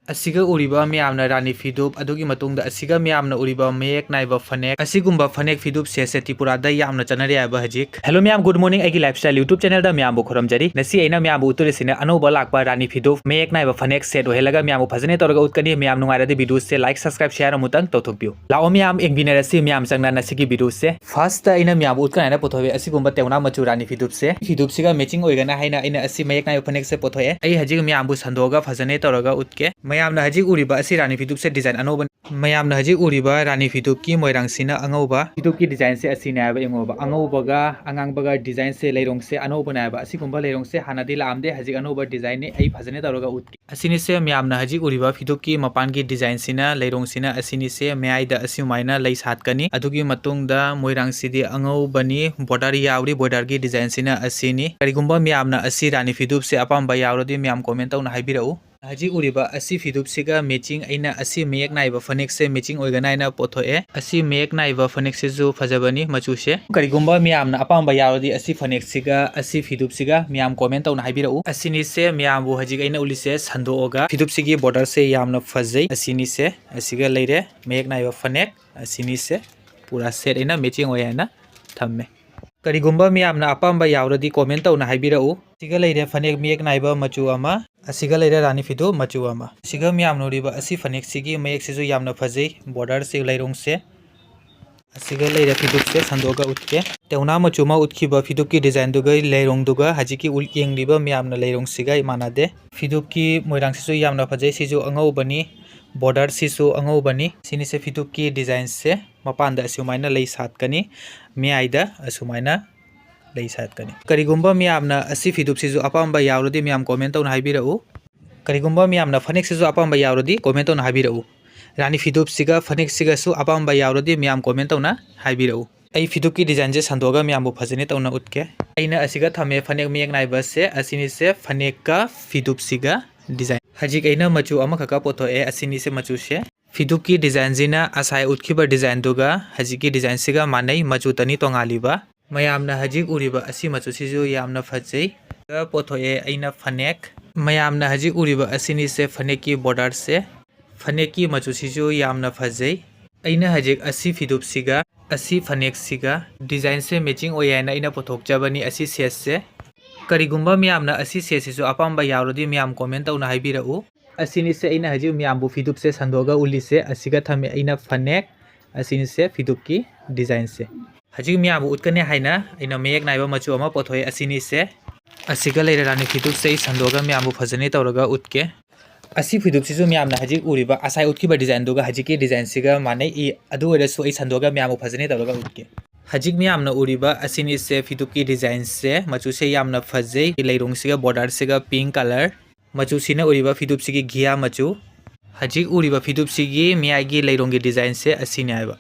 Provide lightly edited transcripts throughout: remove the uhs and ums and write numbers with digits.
asiga uriba miyamna rani fidup adugi matungda asiga miyamna uriba mayek naiba fanek asigumba fanek fidup se Tripura da yamna chanari aba hajik. Hello miyam, good morning. Agi lifestyle YouTube channel da miyam bu khoramjari nasi aina miyam bu uturisina anoba lakpa rani fidup mayek naiba fanek set ohelaga miyam bu phajane torga utkani miyam nungairadi video se like subscribe share amutang tawthokpiu lao miyam engbinerasi miyam changna nasigi video se first ta aina miyam bu utkana pothobe asigumba teuna machu rani fidup siga matching oigana haina aina asi mayek naiba fanek se pothoe ai hajik miyam bu sandoga phajane torga utke mayamna hajik uriba asi rani fidup se design anoba mayamna hajik uriba rani fidup ki moirang sina angauba fidup ki design se asi na ba engoba angaubaga angangbaga design se leirong se anoba na ba asi gumba leirong se hanadi lamde hajik anoba design ne ai phajane toroga utki asini se mayamna hajik uriba fidup ki mapan ki design sina leirong sina asini se mayai da asiumaina lei satkani adugi matungda moirang sidi angaubani border yauri border ki design sina asini karigumba mayamna asi rani fidup se apamba yaurodi mayam comment tauna haibirau hajik uriba asi fidup siga matching aina asi mayek naiba fanek se matching oigana aina pothoe asi mayek naiba fanek se ju phajabani machu se karigumba miyamna apamba yaurodi asi fanek siga asi fidup siga miyam comment tauna haibirau asini se miyam bu hajik aina ulise sandooga fidup sigi border se yamna phajai asini se asiga leire mayek naiba fanek asini se pura set aina matching oyana thamme karigumba miyamna apamba yaurodi comment tauna haibirau asiga leire fanek mayek naiba machu ama asiga leire rani fidu machu ama asiga miyam noriba asi fanek sigi mayek sisu yamna phajai border se leirong se asiga leire fidu se sandoga utke teuna machu ma utkiba fidu ki design duga leirong duga hajiki ul yengliba miyamna leirong siga manade fidu ki moirang sisu yamna phajai sisu angaubani border sisu angaubani sini se fidu ki design se mapanda asumaina lei satkani miaida asumaina lei satkani karigumba miyamna asi fidup sisu apamba yaurodi miyam comment tauna haibirau karigumba miyamna fanek sisu apamba yaurodi comment tauna haibirau rani fidup siga fanek siga su apamba yaurodi miyam comment tauna haibirau ai fidup ki design je sandoga miyam bu phajane tauna utke aina asiga thame fanek mayek naiba se asini se fanek ka fidup siga design hajik aina machu ama khaka pothoe asini se machu se fidup ki design jina asai utkiba design duga hajiki design siga manai machu tani tongaliba mayamna hajik uriba asi machu sisu yamna phajai pothoe aina fanek mayamna hajik uriba asini se fanek ki border se fanek ki machu sisu yamna phajai aina hajik asi fidup siga asi fanek siga design se matching oyana aina pothok jabani asi set se karigumba miyamna asi set sisu apamba yaurodi miyam comment tauna haibirau asini se aina hajik miyam bu fidup se sandoga ulise asiga thame aina fanek asini se fidup ki design se hajik miyam bu utkane haina aina mayek naiba machu ama pothoe asini se asiga leire rani fidup se sandoga miyam bu phajane tawraga utke asi fidup sisu miyamna hajik uriba asai utkiba design duga hajiki design siga manai I adu oresu ai sandoga miyam bu phajane tawraga utke hajik miyamna uriba asini se fidup ki design se machu se yamna phajai leirong siga border siga pink color machu sina uriba fidup sigi ghia machu hajik uriba fidup sigi miyagi leirong gi design se asini aiba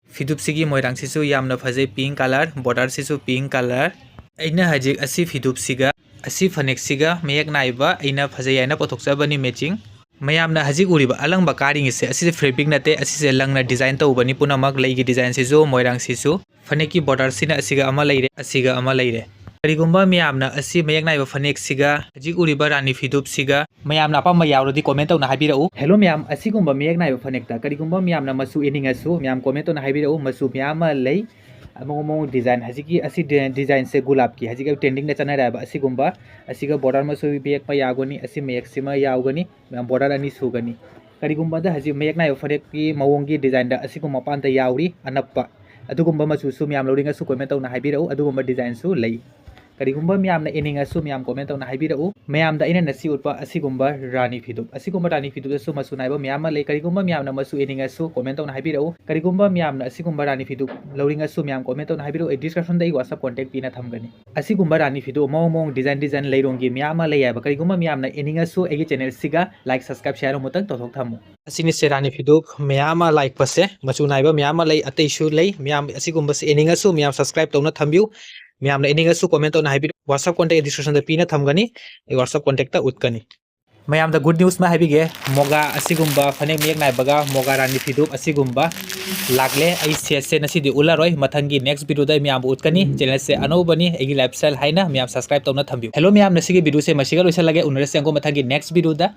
fidup sigi moirang sisu yamna phajai pink color border sisu pink color aina hajik asi fidup siga asi fanek siga mayek naiba aina phajai aina pothokjabani matching mayamna hajik uriba alangba karing se asi fabric nate asi se langna design tawbani punamak leigi design sisu moirang sisu fanek ki border sina asiga ama leire karigumba miyamna asi mayek naiba fanek siga hajik uriba rani fidup siga mayamna apamba yaurodi comment tauna haibirau hello miyam asigumba mayek naiba fanek ta karigumba miyamna masu eningasu miyam comment tauna haibirau masu miyama lei among design hajiki asi design se gulab ki hajika trending na chana raba asigumba asiga border masu bek pa yagoni asi mayek sima yaugani miyam border ani sugani karigumba da haji mayek naiba fanek ki mawongi design da asigumba panta yauri anappa adugumba masu su miyam loringa su comment tauna haibirau adugumba design su lei karigumba miyamna eningasu miyam comment tauna haibirau mayamda ina nasi utpa asigumba rani fidup su masu naiba miyama lei karigumba miyamna masu eningasu comment tauna haibirau karigumba miyamna asigumba rani fidup lauringasu miyam comment tauna haibirau description dai whatsapp contact pina thamgani asigumba rani fidup mong design leirongi miyama lei yaba karigumba miyamna eningasu egi channel siga like subscribe share mutang tothok thamu asini se rani fidup miyama like pase masu naiba miyama lei ateisu lei miyam asigumba se eningasu miyam subscribe tauna thambiu miyamna eningasu comment tauna haibir whatsapp contact description da pina thamgani whatsapp contact ta utkani mayamda good news ma habige moga asigumba fanek mayek naibaga moga rani fidup asigumba lagle ai se nasi di ularoi mathangi next video da miyam utkani channel se anobani egi lifestyle haina miyam subscribe tauna thambiu hello miyam nasi ge video se masiga loisa lage unrese ango mathangi next video da